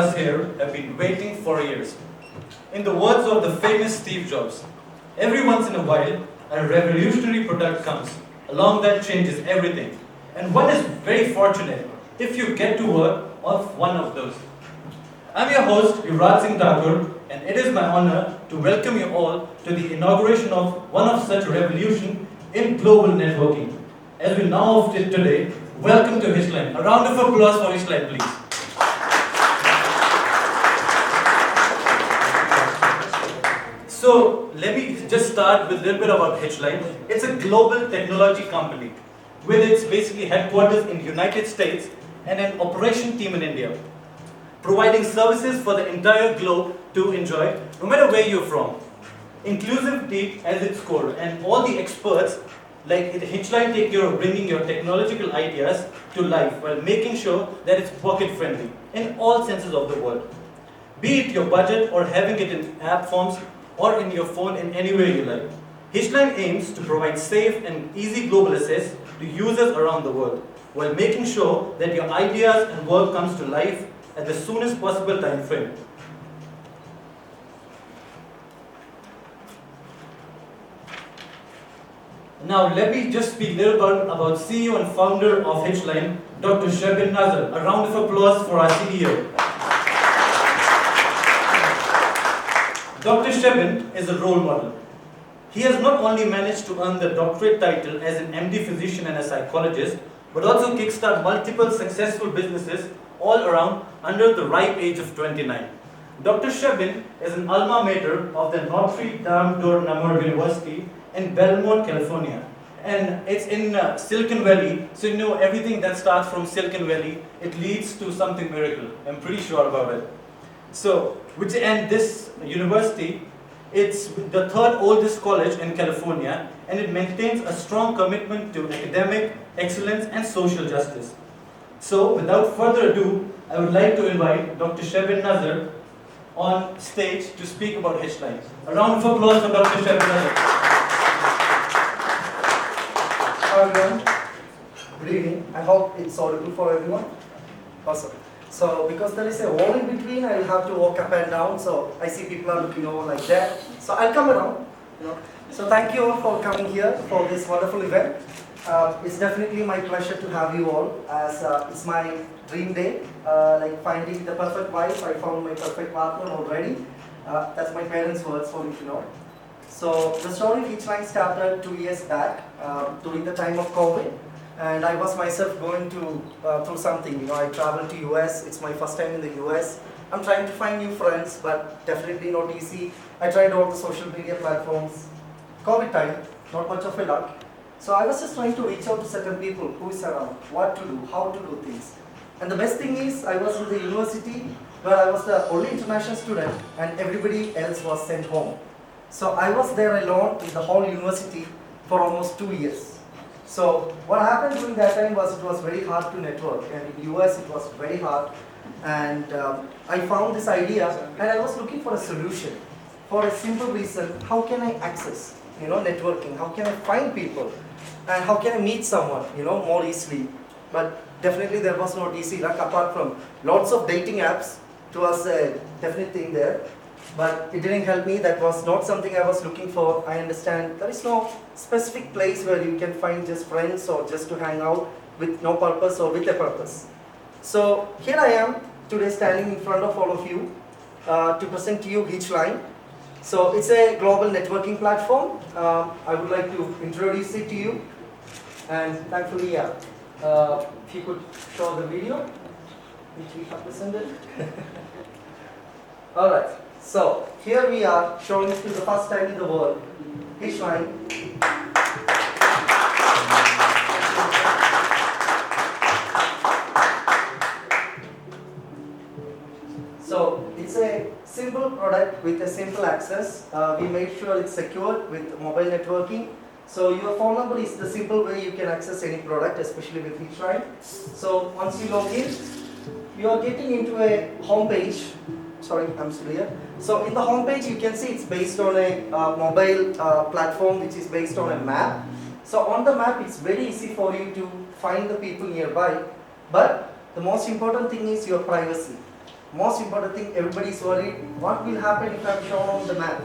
us here have been waiting for years. In the words of the famous Steve Jobs, every once in a while, a revolutionary product comes along that changes everything. And one is very fortunate if you get to work on one of those. I'm your host, Yuvraj Singh Thakur, and it is my honor to welcome you all to the inauguration of one of such revolution in global networking. As we now of it today, welcome to HitchLine. A round of applause for HitchLine, please. So let me just start with a little bit about HitchLine. It's a global technology company with its basically headquarters in the United States and an operation team in India, providing services for the entire globe to enjoy, no matter where you're from. Inclusivity as its core, and all the experts like HitchLine take care of bringing your technological ideas to life while making sure that it's pocket friendly in all senses of the word. Be it your budget or having it in app forms or in your phone in any way you like. HitchLine aims to provide safe and easy global access to users around the world while making sure that your ideas and work comes to life at the soonest possible time frame. Now let me just speak a little bit about CEO and founder of HitchLine, Dr. Shebin Nazar. A round of applause for our CEO. Dr. Shebin is a role model. He has not only managed to earn the doctorate title as an MD physician and a psychologist, but also kickstart multiple successful businesses all around under the ripe age of 29. Dr. Shebin is an alma mater of the Notre Dame de Namur University in Belmont, California. And it's in Silicon Valley, so you know everything that starts from Silicon Valley, it leads to something miracle. I'm pretty sure about it. So, this university, it's the third oldest college in California, and it maintains a strong commitment to academic excellence and social justice. So, without further ado, I would like to invite Dr. Shebin Nazar on stage to speak about HitchLine. A round of applause for Dr. Shebin Nazar. Hi everyone, good evening. I hope it's audible for everyone. Awesome. So because there is a wall in between, I'll have to walk up and down. So I see people are looking over like that. So I'll come around. So thank you all for coming here for this wonderful event. It's definitely my pleasure to have you all, as it's my dream day. Like finding the perfect wife, I found my perfect partner already. That's my parents' words for you to know. So the story of HitchLine started 2 years back during the time of COVID, and I was myself going through something. I traveled to US. It's my first time in the US. I'm trying to find new friends, but definitely not easy. I tried all the social media platforms. COVID time, not much of a luck. So I was just trying to reach out to certain people who is around, what to do, how to do things. And the best thing is, I was in the university where I was the only international student, and everybody else was sent home. So I was there alone in the whole university for almost 2 years. So what happened during that time was it was very hard to network, and in the US it was very hard. And I found this idea, and I was looking for a solution for a simple reason: how can I access, networking? How can I find people, and how can I meet someone, more easily? But definitely there was not easy luck apart from lots of dating apps. It was a definite thing there. But it didn't help me. That was not something I was looking for. I understand there is no specific place where you can find just friends or just to hang out with no purpose or with a purpose. So here I am today standing in front of all of you to present to you HitchLine. So it's a global networking platform. I would like to introduce it to you. And thankfully, if you could show the video which we have presented. All right. So here we are showing it to the first time in the world, HitchLine. So it's a simple product with a simple access. We made sure it's secure with mobile networking. So your phone number is the simple way you can access any product, especially with HitchLine. So once you log in, you are getting into a home page. Sorry, I'm still here. So in the home page, you can see it's based on a mobile platform which is based on a map. So on the map, it's very easy for you to find the people nearby. But the most important thing is your privacy. most important thing, everybody is worried, what will happen if I'm shown on the map?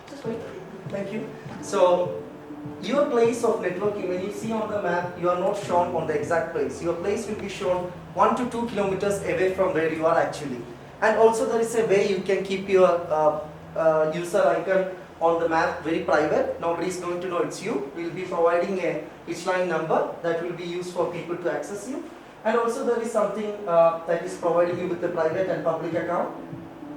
Just wait. Thank you. So, your place of networking, when you see on the map, you are not shown on the exact place. Your place will be shown 1 to 2 kilometers away from where you are actually. And also there is a way you can keep your user icon on the map very private. Nobody is going to know it's you. We will be providing a HitchLine number that will be used for people to access you. And also there is something that is providing you with the private and public account.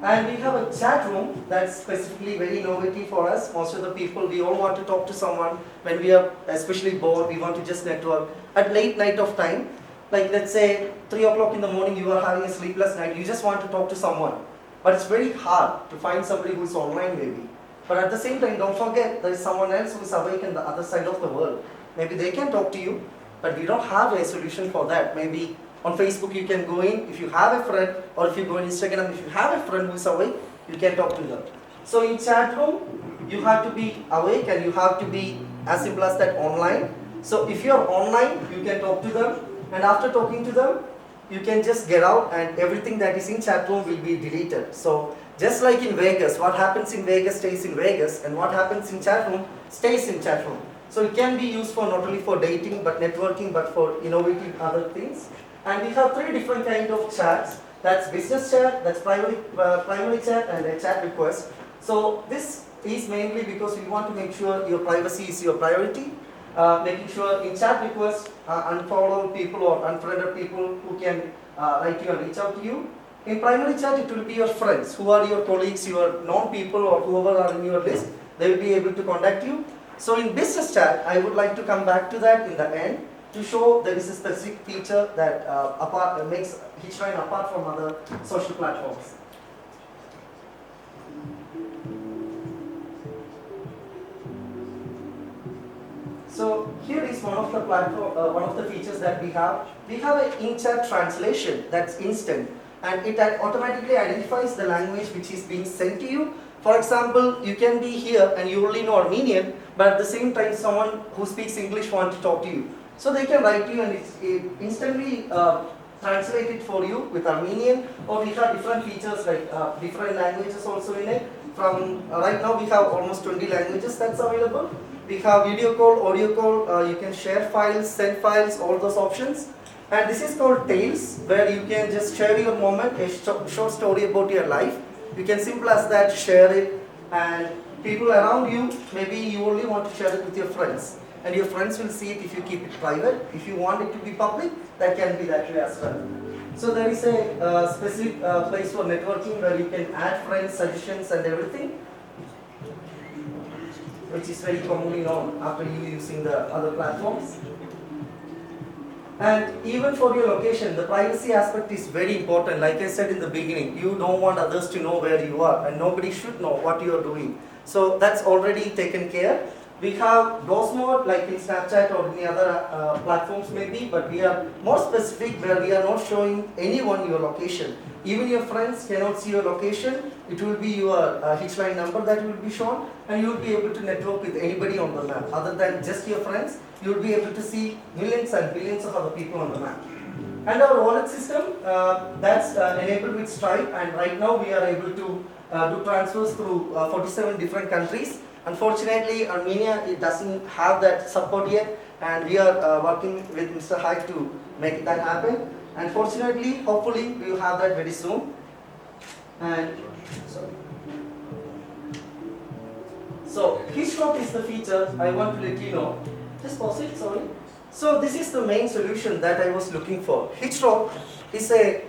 And we have a chat room that's specifically very innovative for us. Most of the people, we all want to talk to someone when we are especially bored, we want to just network. At late night of time, like let's say 3 o'clock in the morning, you are having a sleepless night, you just want to talk to someone. But it's very hard to find somebody who's online maybe. But at the same time, don't forget, there is someone else who is awake on the other side of the world. Maybe they can talk to you, but we don't have a solution for that. Maybe on Facebook you can go in, if you have a friend, or if you go on Instagram, if you have a friend who is awake, you can talk to them. So in chat room, you have to be awake and you have to be as simple as that online. So if you are online, you can talk to them, and after talking to them, you can just get out and everything that is in chat room will be deleted. So just like in Vegas, what happens in Vegas stays in Vegas, and what happens in chat room stays in chat room. So it can be used for not only for dating, but networking, but for innovative other things. And we have 3 different kinds of chats. That's business chat, that's primary chat, and a chat request. So this is mainly because we want to make sure your privacy is your priority. Making sure in chat request, unfollow people or unfriended people who can write you and reach out to you. In primary chat, it will be your friends, who are your colleagues, your known people, or whoever are in your list. They will be able to contact you. So in business chat, I would like to come back to that in the end to show there is a specific feature that makes HitchLine apart from other social platforms. So here is one of the features that we have. We have an in-chat translation that's instant, and it automatically identifies the language which is being sent to you. For example, you can be here and you only know Armenian, but at the same time someone who speaks English wants to talk to you. So they can write to you and it instantly translated for you with Armenian, or we have different features like different languages also in it. From right now we have almost 20 languages that's available. We have video call, audio call, you can share files, send files, all those options. And this is called Tales, where you can just share your moment, a short story about your life. You can simple as that, share it, and people around you, maybe you only want to share it with your friends. And your friends will see it if you keep it private. If you want it to be public, that can be that way as well. So there is a specific place for networking where you can add friends, suggestions and everything, which is very commonly known after you using the other platforms. And even for your location, the privacy aspect is very important. Like I said in the beginning, you don't want others to know where you are, and nobody should know what you are doing. So that's already taken care. We have DOS mode like in Snapchat or any other platforms maybe, but we are more specific where we are not showing anyone your location. Even your friends cannot see your location. It will be your HitchLine number that will be shown, and you will be able to network with anybody on the map. Other than just your friends, you will be able to see millions and billions of other people on the map. And our wallet system, that's enabled with Stripe, and right now we are able to do transfers through 47 different countries. Unfortunately, Armenia, it doesn't have that support yet, and we are working with Mr. Hyde to make that happen. And fortunately, hopefully, we will have that very soon. And so HitchLock is the feature I want to let you know. Just pause it, sorry. So this is the main solution that I was looking for. HitchLock is a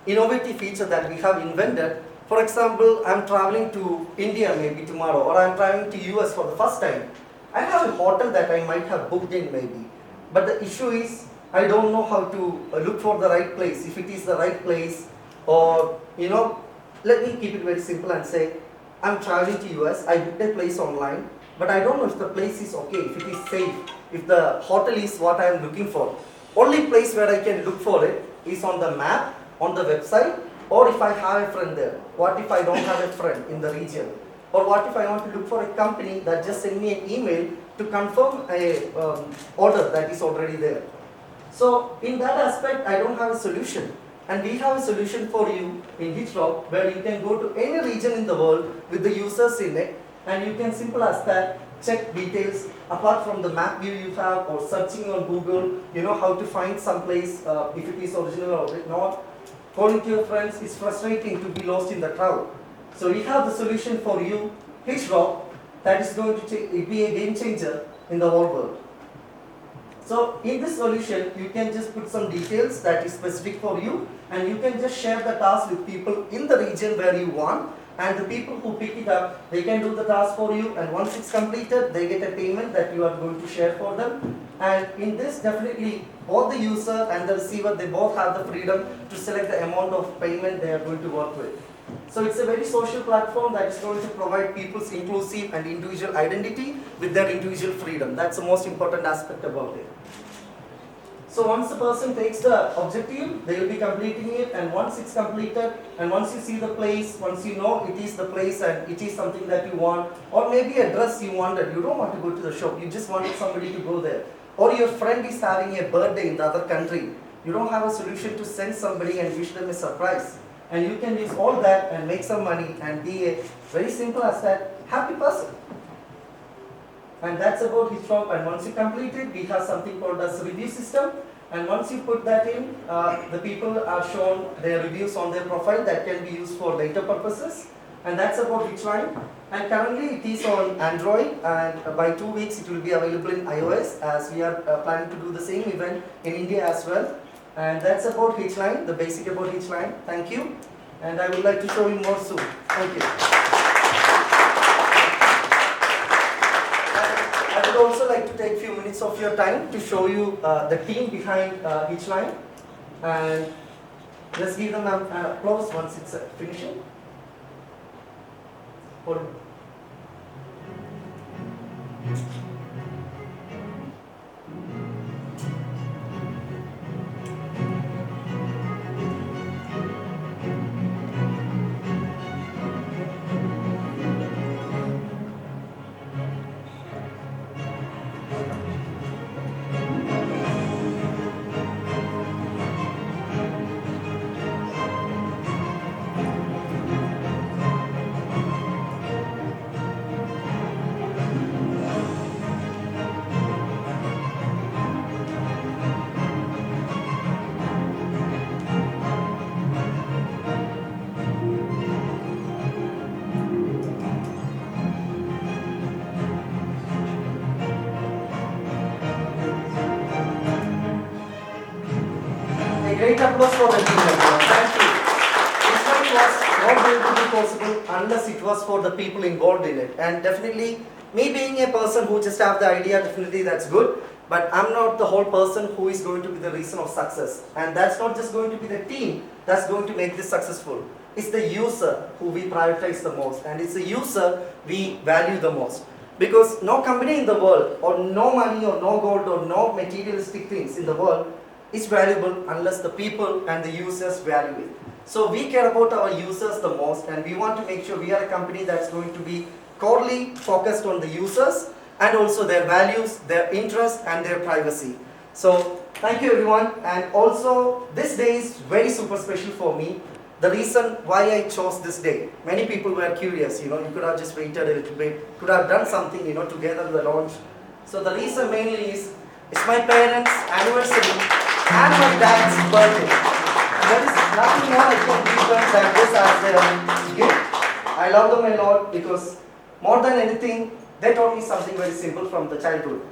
innovative feature that we have invented. For example, I'm traveling to India maybe tomorrow, or I'm traveling to US for the first time. I have a hotel that I might have booked in maybe, but the issue is I don't know how to look for the right place, if it is the right place, or let me keep it very simple and say, I'm traveling to US, I booked a place online, but I don't know if the place is okay, if it is safe, if the hotel is what I am looking for. Only place where I can look for it is on the map, on the website, or if I have a friend there. What if I don't have a friend in the region? Or what if I want to look for a company that just send me an email to confirm a order that is already there? So in that aspect, I don't have a solution. And we have a solution for you in HitchLine where you can go to any region in the world with the users in it, and you can simple as that check details apart from the map view you have, or searching on Google, you know how to find some place if it is original or not. Calling to your friends is frustrating to be lost in the crowd. So we have the solution for you, HitchLine, that is going to be a game changer in the whole world. So in this solution, you can just put some details that is specific for you, and you can just share the task with people in the region where you want, and the people who pick it up, they can do the task for you, and once it's completed, they get a payment that you are going to share for them. And in this, definitely, both the user and the receiver, they both have the freedom to select the amount of payment they are going to work with. So it's a very social platform that is going to provide people's inclusive and individual identity with their individual freedom. That's the most important aspect about it. So once the person takes the objective, they will be completing it, and once it's completed, and once you see the place, once you know it is the place and it is something that you want, or maybe a dress you wanted, you don't want to go to the shop, you just wanted somebody to go there, or your friend is having a birthday in the other country, you don't have a solution to send somebody and wish them a surprise. And you can use all that and make some money and be a very simple as that happy person. And that's about HitchLine. And once you complete it, we have something called as review system. And once you put that in, the people are shown their reviews on their profile that can be used for later purposes. And that's about HitchLine. And currently it is on Android, and by 2 weeks it will be available in iOS, as we are planning to do the same event in India as well. And that's about HitchLine, the basic about HitchLine. Thank you. And I would like to show you more soon. Thank you. I would also like to take a few minutes of your time to show you the team behind HitchLine. And let's give them an applause once it's finishing. Hold on. Great applause for the team, everyone. Thank you. HitchLine was not going to be possible unless it was for the people involved in it. And definitely, me being a person who just have the idea, definitely that's good. But I'm not the whole person who is going to be the reason of success. And that's not just going to be the team that's going to make this successful. It's the user who we prioritize the most. And it's the user we value the most. Because no company in the world, or no money, or no gold, or no materialistic things in the world is valuable unless the people and the users value it. So we care about our users the most, and we want to make sure we are a company that's going to be corely focused on the users and also their values, their interests and their privacy. So thank you everyone, and also this day is very super special for me. The reason why I chose this day, many people were curious, you could have just waited a little bit, could have done something, together the launch. So the reason mainly is, it's my parents' anniversary and my dad's birthday. There is nothing more I can give them than this as a gift. I love them a lot because more than anything, they taught me something very simple from the childhood.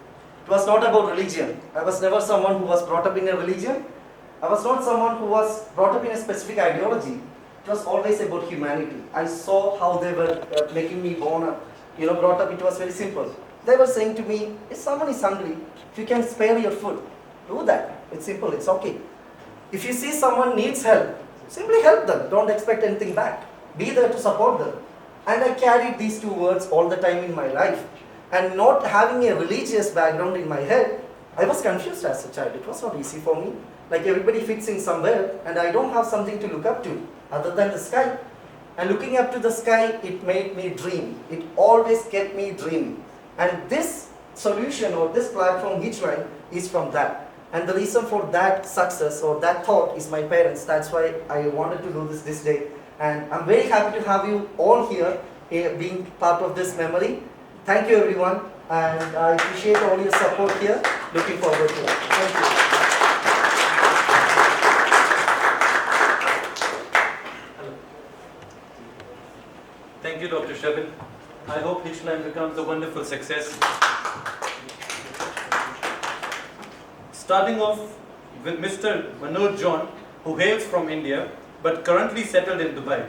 It was not about religion. I was never someone who was brought up in a religion. I was not someone who was brought up in a specific ideology. It was always about humanity. I saw how they were making me brought up. It was very simple. They were saying to me, if someone is hungry, if you can spare your food, do that. It's simple, it's okay. If you see someone needs help, simply help them. Don't expect anything back. Be there to support them. And I carried these two words all the time in my life. And not having a religious background in my head, I was confused as a child. It was not easy for me. Like everybody fits in somewhere, and I don't have something to look up to other than the sky. And looking up to the sky, it made me dream. It always kept me dreaming. And this solution or this platform, HitchLine, is from that. And the reason for that success or that thought is my parents. That's why I wanted to do this day. And I'm very happy to have you all here, being part of this memory. Thank you everyone, and I appreciate all your support here. Looking forward to it. Thank you. Thank you, Dr. Shabin. I hope HitchLine becomes a wonderful success. Starting off with Mr. Manoj John, who hails from India but currently settled in Dubai.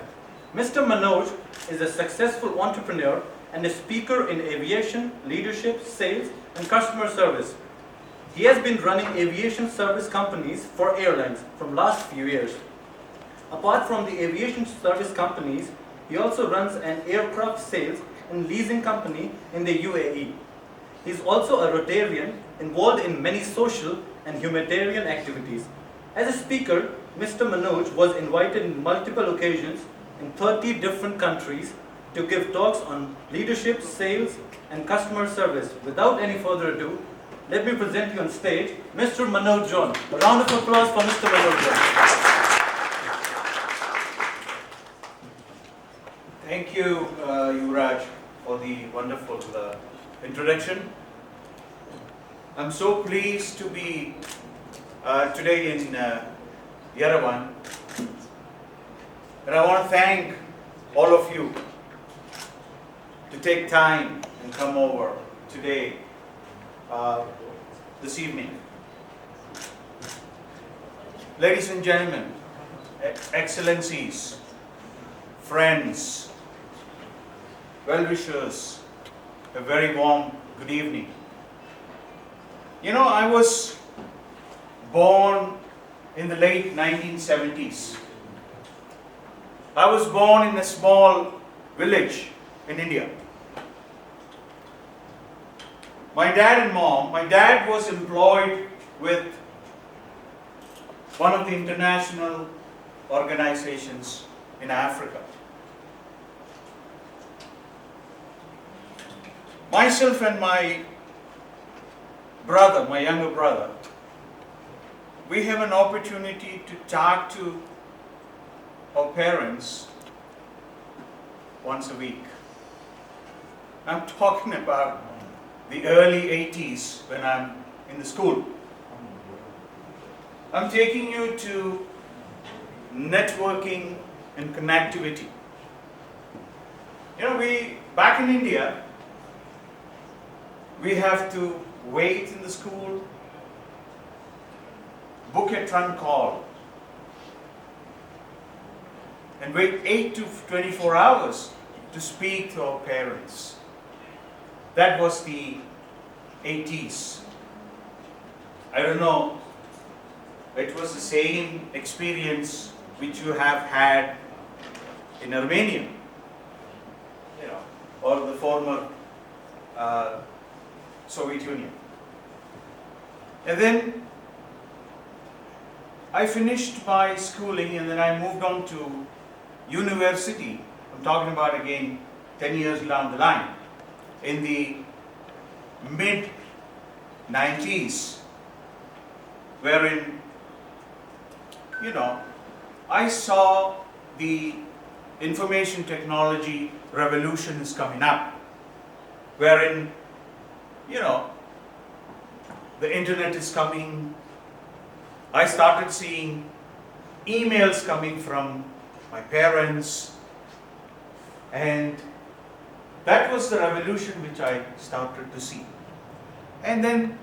Mr. Manoj is a successful entrepreneur and a speaker in aviation, leadership, sales, and customer service. He has been running aviation service companies for airlines from last few years. Apart from the aviation service companies, he also runs an aircraft sales and leasing company in the UAE. He is also a Rotarian involved in many social and humanitarian activities. As a speaker, Mr. Manoj was invited in multiple occasions in 30 different countries to give talks on leadership, sales, and customer service. Without any further ado, let me present you on stage Mr. Manoj John. A round of applause for Mr. Manoj John. Thank you, Yuvraj, for the wonderful introduction. I'm so pleased to be today in Yerevan, and I want to thank all of you to take time and come over today, this evening. Ladies and gentlemen, excellencies, friends, well-wishers, a very warm good evening. You know, I was born in the late 1970s. I was born in a small village in India. My dad was employed with one of the international organizations in Africa. Myself and my brother, my younger brother, we have an opportunity to talk to our parents once a week. I'm talking about the early 80s when I'm in the school. I'm taking you to networking and connectivity. You know, back in India, we have to wait in the school, book a trunk call, and wait 8 to 24 hours to speak to our parents. That was the 80s. I don't know, it was the same experience which you have had in Armenia, you know, or the former Soviet Union. And then I finished my schooling and then I moved on to university. I'm talking about again 10 years down the line. In the mid 90s, wherein, you know, I saw the information technology revolution is coming up, wherein, you know, the internet is coming. I started seeing emails coming from my parents, and that was the revolution which I started to see. And then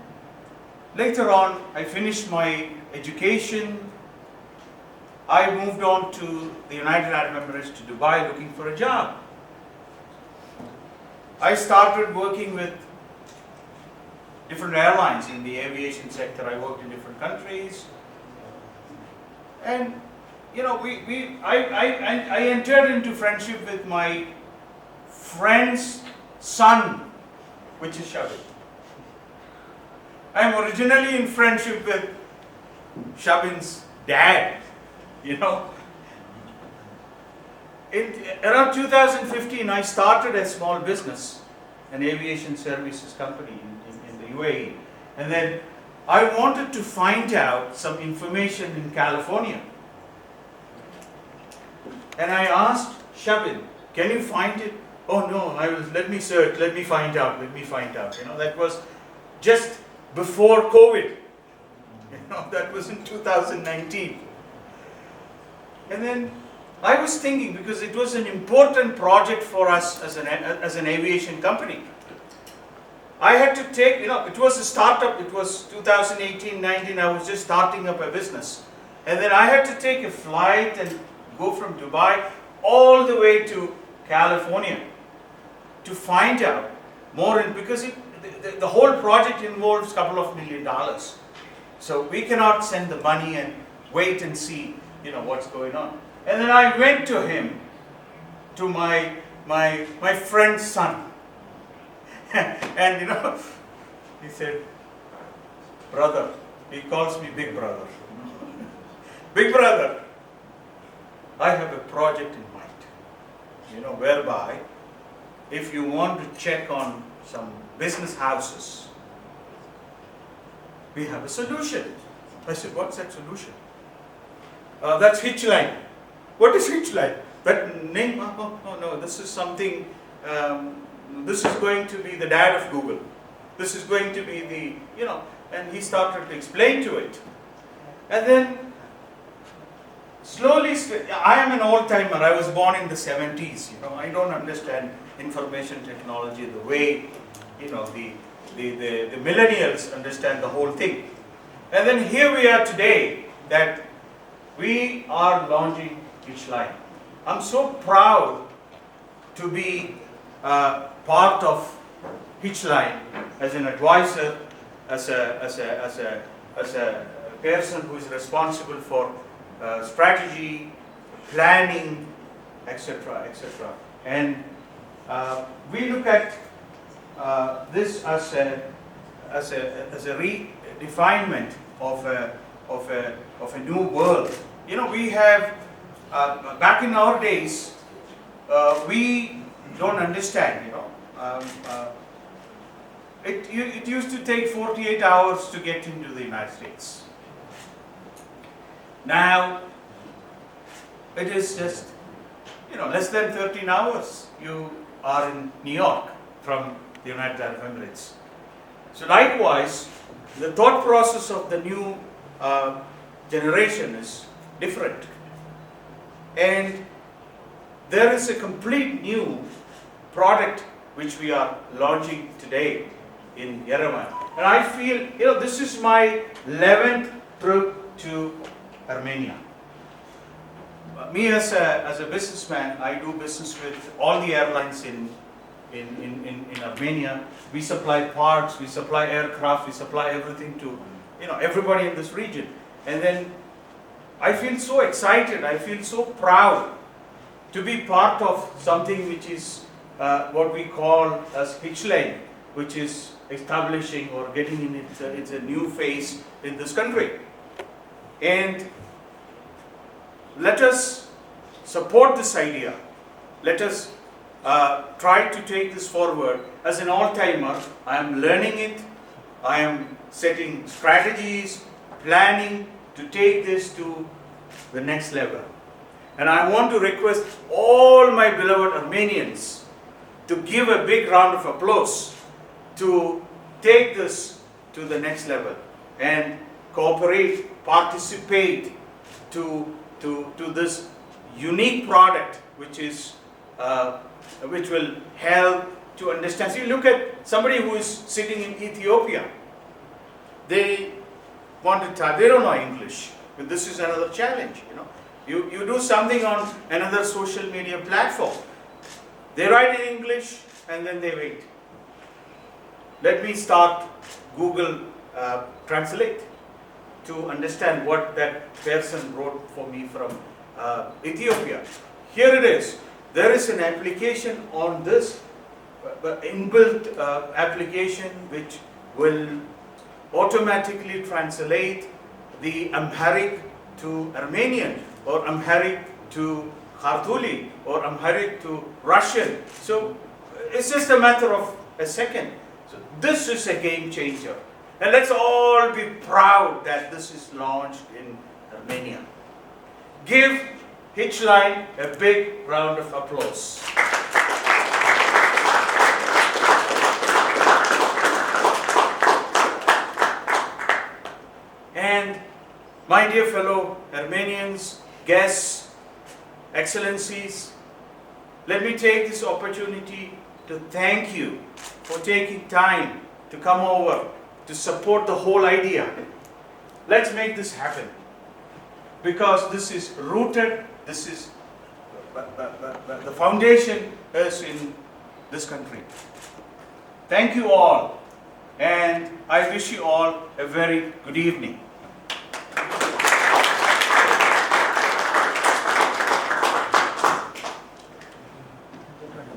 later on, I finished my education. I moved on to the United Arab Emirates, to Dubai, looking for a job. I started working with different airlines in the aviation sector. I worked in different countries. And, you know, I entered into friendship with my friend's son, which is Shabin. I am originally in friendship with Shabin's dad, you know. Around 2015, I started a small business, an aviation services company in the UAE. And then I wanted to find out some information in California. And I asked Shabin, can you find it? Oh no, let me search, let me find out. That was just before COVID. That was in 2019. And then I was thinking, because it was an important project for us as an aviation company. I had to take, it was a startup, it was 2018-19, I was just starting up a business. And then I had to take a flight and go from Dubai all the way to California to find out more, because the whole project involves a couple of $1 million. So we cannot send the money and wait and see, what's going on. And then I went to him, to my friend's son. And he said, brother, he calls me big brother. Big brother, I have a project in mind, whereby if you want to check on some business houses, we have a solution. I said, what's that solution? That's HitchLine. What is HitchLine? That name? Oh no, this is something, this is going to be the dad of Google. This is going to be the, and he started to explain to it. And then slowly, I am an old-timer. I was born in the 70s. I don't understand information technology the way, the millennials understand the whole thing. And then here we are today, that we are launching HitchLine. I'm so proud to be part of HitchLine as an advisor, as a person who is responsible for strategy, planning, etc., etc. And we look at this as a redefinement of a new world. We have back in our days, we don't understand. It used to take 48 hours to get into the United States. Now, it is just, less than 13 hours. You are in New York from the United Arab Emirates. So likewise, the thought process of the new generation is different. And there is a complete new product which we are launching today in Yerevan. And I feel, this is my 11th trip to Armenia. Me as a businessman, I do business with all the airlines in Armenia. We supply parts, we supply aircraft, we supply everything to everybody in this region. And then I feel so excited, I feel so proud to be part of something which is what we call as HitchLine, which is establishing or getting in it's a new phase in this country. And let us support this idea. Let us try to take this forward. As an all-timer, I am learning it. I am setting strategies, planning to take this to the next level. And I want to request all my beloved Armenians to give a big round of applause to take this to the next level and cooperate, participate to this unique product which will help to understand. So you look at somebody who is sitting in Ethiopia, they want to type, they don't know English, but this is another challenge. You do something on another social media platform, they write in English and then they wait. Let me start Google Translate to understand what that person wrote for me from Ethiopia. Here it is. There is an application on this, inbuilt application which will automatically translate the Amharic to Armenian, or Amharic to Khartouli, or Amharic to Russian. So it's just a matter of a second. So this is a game changer. And let's all be proud that this is launched in Armenia. Give HitchLine a big round of applause. And my dear fellow Armenians, guests, excellencies, let me take this opportunity to thank you for taking time to come over to support the whole idea. Let's make this happen, because this is rooted, this is, the foundation is in this country. Thank you all, and I wish you all a very good evening.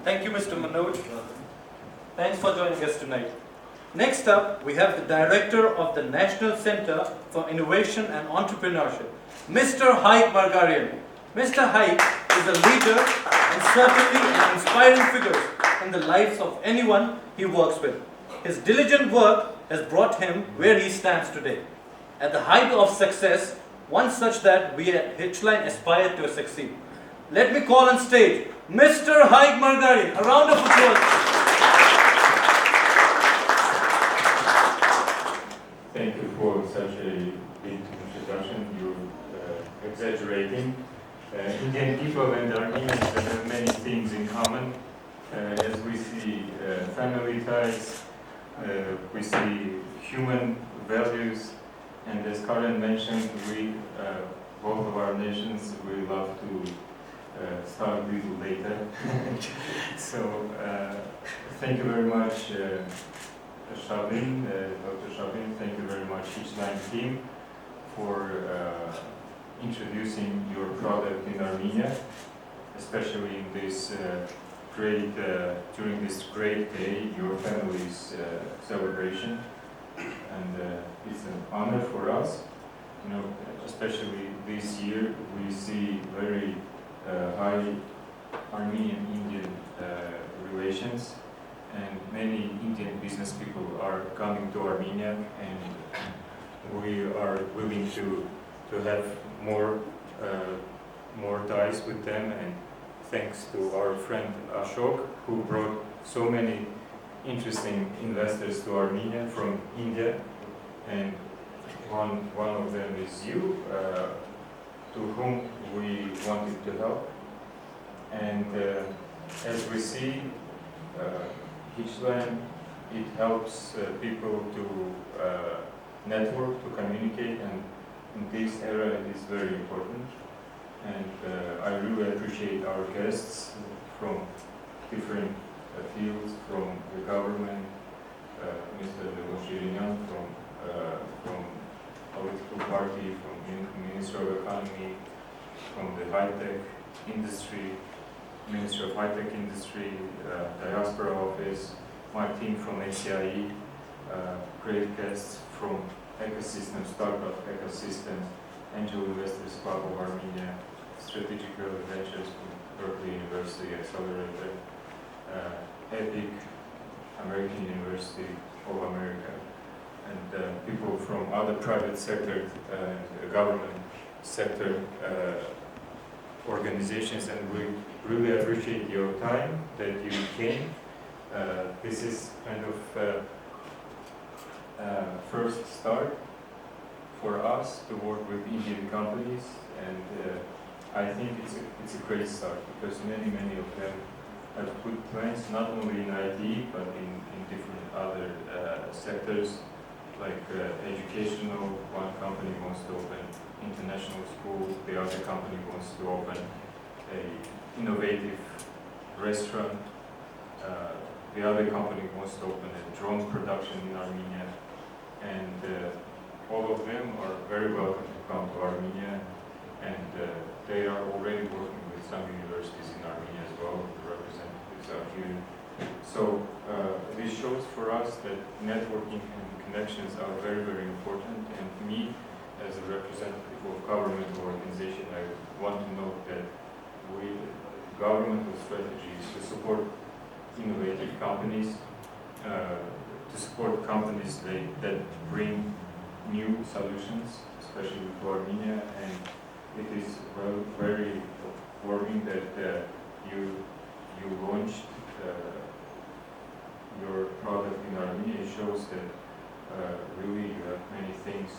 Thank you, Mr. Manoj. Thanks for joining us tonight. Next up, we have the Director of the National Center for Innovation and Entrepreneurship, Mr. Haik Margarian. Mr. Haik is a leader and certainly an inspiring figure in the lives of anyone he works with. His diligent work has brought him where he stands today, at the height of success, one such that we at HitchLine aspire to succeed. Let me call on stage Mr. Haik Margarian. A round of applause. Thank you for such a big introduction. You're exaggerating. Indian people and Armenians have many things in common. As we see family ties, we see human values, and as Karen mentioned, we, both of our nations, we love to start a little later. So, thank you very much, Shabin, Dr. Shabin. Thank you very much, HitchLine team, for introducing your product in Armenia, especially in this during this great day, your family's celebration. And it's an honor for us. You know, especially this year, we see very high Armenian-Indian relations, and many Indian business people are coming to Armenia, and we are willing to have more ties with them. And thanks to our friend Ashok, who brought so many interesting investors to Armenia from India, and one of them is you, to whom we wanted to help. And as we see, HitchLine, it helps people to network, to communicate, and in this era it is very important. And I really appreciate our guests from different fields, from the government, Mr. Levoshirinian from political party, from Minister of Economy, from the high-tech industry, Minister of High-Tech Industry, Diaspora Office, my team from ACIE, great guests from ecosystem, startup ecosystems, Angel Investors Club of Armenia, Strategic Ventures from Berkeley University Accelerator, EPIC, American University of America, and people from other private sector and government sector organizations, and we really appreciate your time that you came. This is kind of first start for us to work with Indian companies, and I think it's a great start, because many of them have put plans not only in IT but in different other sectors, like educational. One company wants to open international school, the other company wants to open a innovative restaurant, the other company wants to open a drone production in Armenia, and all of them are very welcome to come to Armenia, and they are already working with some universities in Armenia as well. The representatives are here. So this shows for us that networking and connections are very important, and me, as a representative of governmental organization, I want to note that governmental strategies to support innovative companies, to support companies that bring new solutions, especially to Armenia, and it is very warming that you launched your product in Armenia. It shows that really you have many things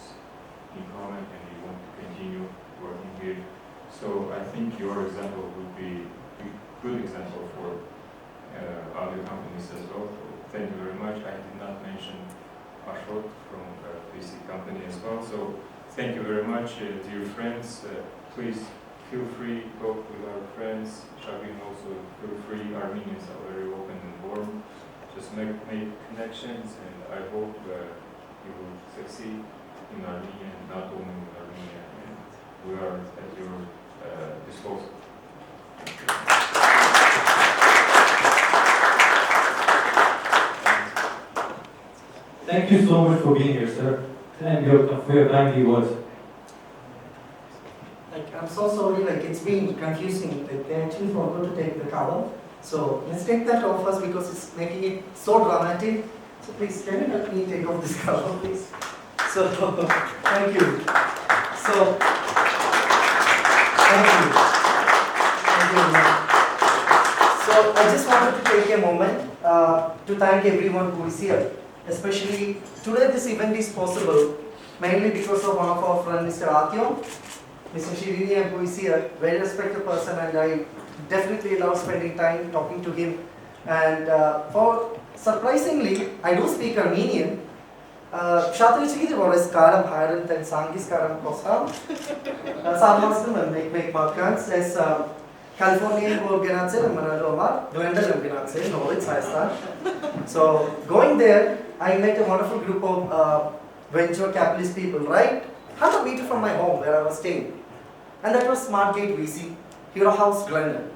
in common and you want to continue working here. So I think your example would be a good example for other companies as well. So thank you very much. I did not mention Ashok from PC company as well. So thank you very much, dear friends. Please feel free to talk with our friends. Shabin also feel free. Armenians are very open and warm. Just make connections, and I hope you will succeed in Armenia, and not only in Armenia. And we are at your disposal. Thank you so much for being here, sir, and for your kindly words. Like, I'm so sorry, like it's been confusing. Like they actually forgot to take the cover. So let's take that off first because it's making it so dramatic. So please, can you help me take off this cover, please? So, thank you. So, thank you. Thank you. So I just wanted to take a moment to thank everyone who is here. Especially today this event is possible mainly because of one of our friends, Mr. Atyom, Mr. Shirini, who is here, very respected person, and I definitely love spending time talking to him. And for surprisingly, I do speak Armenian. Shatrichiki was Karam Hiran and Sangis Karam Kostam. Sarmasum make Markans as California Ganatse, Manaroma, Glendale Ganatse, Norwich, Haistan. So going there, I met a wonderful group of venture capitalist people, right? 100 meters from my home where I was staying. And that was Smartgate VC, Hero House, Glendale.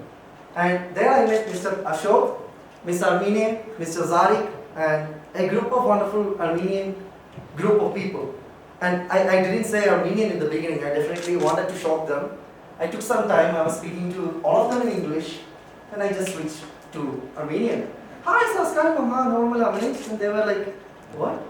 And there I met Mr. Ashok, Mr. Armenian, Mr. Zarik, and a group of wonderful Armenian group of people. And I didn't say Armenian in the beginning, I definitely wanted to shock them. I took some time, I was speaking to all of them in English, and I just switched to Armenian. Hi, Saskar, Mama, normal Armenian. And they were like, what?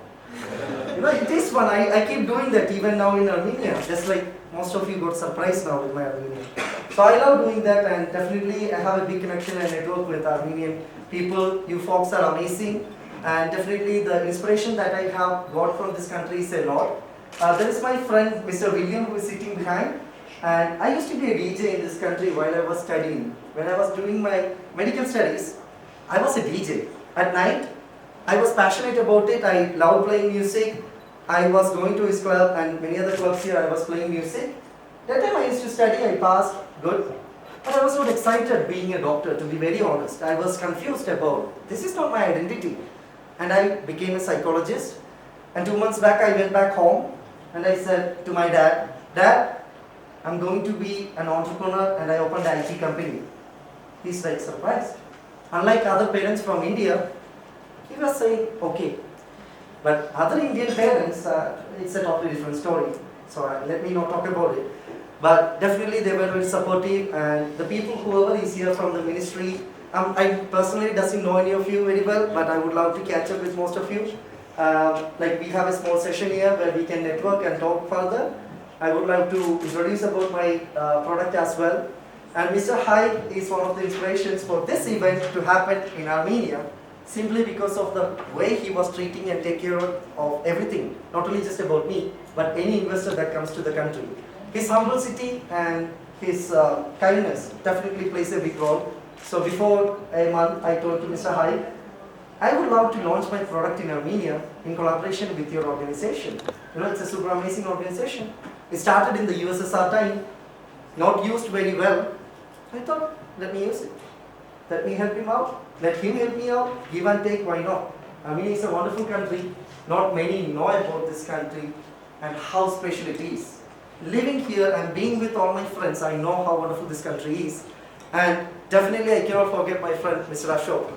You know, it is fun. I keep doing that even now in Armenia. Just like most of you got surprised now with my Armenian. So I love doing that, and definitely I have a big connection and network with Armenian people. You folks are amazing, and definitely the inspiration that I have got from this country is a lot. There is my friend Mr. William who is sitting behind, and I used to be a DJ in this country while I was studying. When I was doing my medical studies, I was a DJ. At night, I was passionate about it. I loved playing music. I was going to his club and many other clubs here. I was playing music. That time I used to study. I passed good. But I was not excited being a doctor, to be very honest. I was confused about, this is not my identity. And I became a psychologist. And 2 months back, I went back home and I said to my dad, Dad, I'm going to be an entrepreneur, and I opened an IT company. He's like surprised. Unlike other parents from India, he was saying, okay. But other Indian parents, it's a totally different story. So let me not talk about it. But definitely they were very supportive, and the people, whoever is here from the ministry, I personally doesn't know any of you very well, but I would love to catch up with most of you. Like we have a small session here where we can network and talk further. I would like to introduce about my product as well. And Mr. Hai is one of the inspirations for this event to happen in Armenia, simply because of the way he was treating and take care of everything, not only just about me, but any investor that comes to the country. His humility and his kindness definitely plays a big role. So before a month, I told to Mr. Hai, I would love to launch my product in Armenia in collaboration with your organization. You know, it's a super amazing organization. It started in the USSR time, not used very well. I thought, let me use it. Let me help him out. Let him help me out. Give and take, why not? Armenia is a wonderful country. Not many know about this country and how special it is. Living here and being with all my friends, I know how wonderful this country is. And definitely I cannot forget my friend, Mr. Ashok.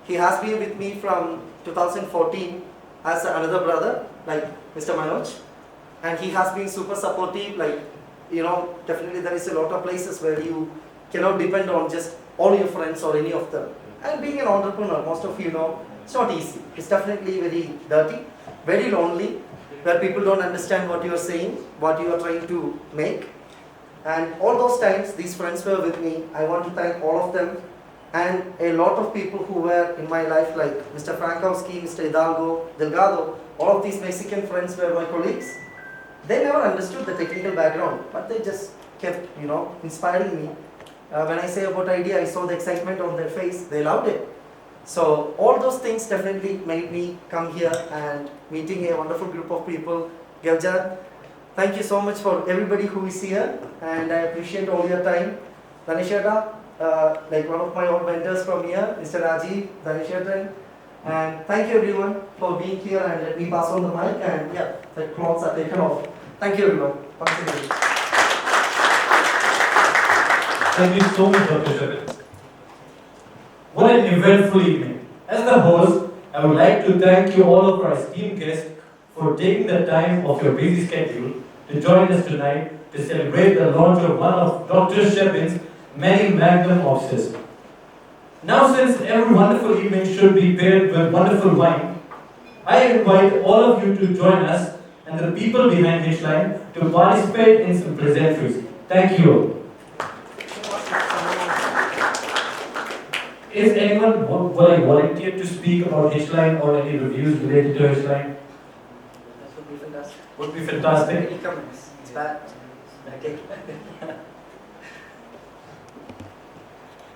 He has been with me from 2014 as another brother, like Mr. Manoj. And he has been super supportive, like, you know, definitely there is a lot of places where you cannot depend on just all your friends or any of them. And being an entrepreneur, most of you know, It's not easy. It's definitely very dirty, very lonely, where people don't understand what you are saying, what you are trying to make. And all those times, these friends were with me. I want to thank all of them. And a lot of people who were in my life, like Mr. Frankowski, Mr. Hidalgo, Delgado, all of these Mexican friends were my colleagues. They never understood the technical background, but they just kept, inspiring me. When I say about idea, I saw the excitement on their face. They loved it. So all those things definitely made me come here and meeting a wonderful group of people. Gavjan, thank you so much for everybody who is here, and I appreciate all your time. Danishada, like one of my old mentors from here, Mr. Rajiv, Danishada, and thank you everyone for being here, and let me pass on the mic, and yeah, the clothes are taken off. Thank you everyone. Once again. Thank you so much, Dr. Shabir. What an eventful evening. As the host, I would like to thank you all of our esteemed guests for taking the time of your busy schedule to join us tonight to celebrate the launch of one of Dr. Shabin's many magnum opus. Now, since every wonderful evening should be paired with wonderful wine, I invite all of you to join us and the people behind HitchLine to participate in some pleasantries. Thank you. Is anyone volunteered to speak about HitchLine or any reviews related to HitchLine? That would be fantastic. Would be fantastic. Any comments? It's bad. Okay.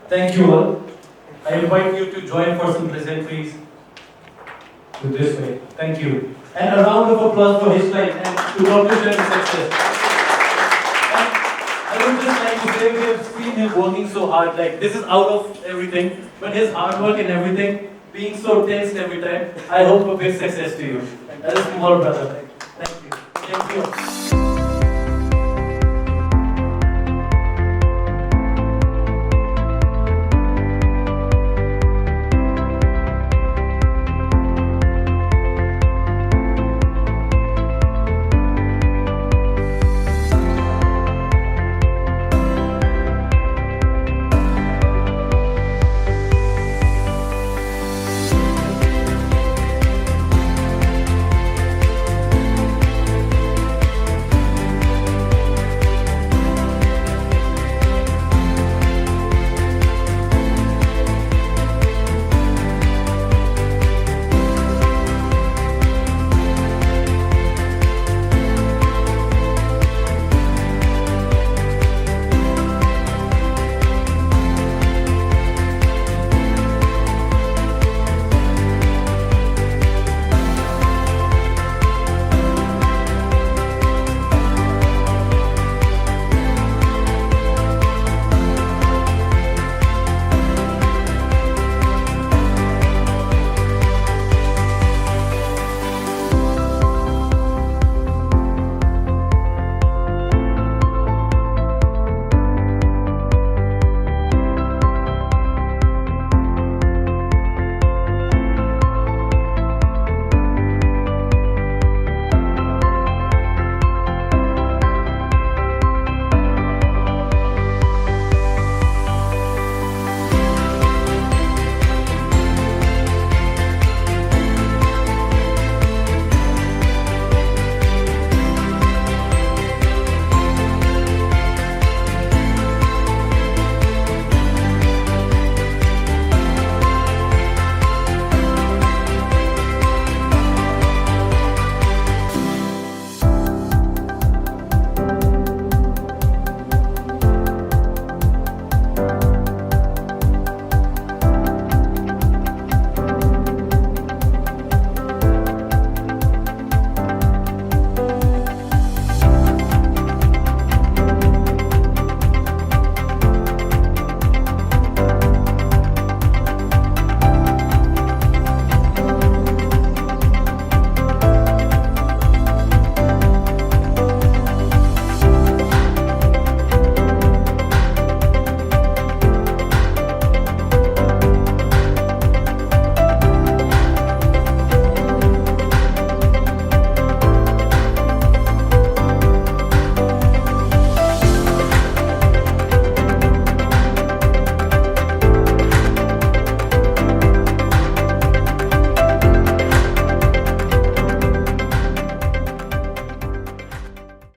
Thank you all. I invite you to join for some pleasantries with this way. Thank you. And a round of applause for HitchLine and to Dr. Shabin's success. I would just like to say we have seen him working so hard, like this is out of everything, but his hard work and everything, being so tense every time, I hope a big success to you. That is my brother. Thank you. Thank you.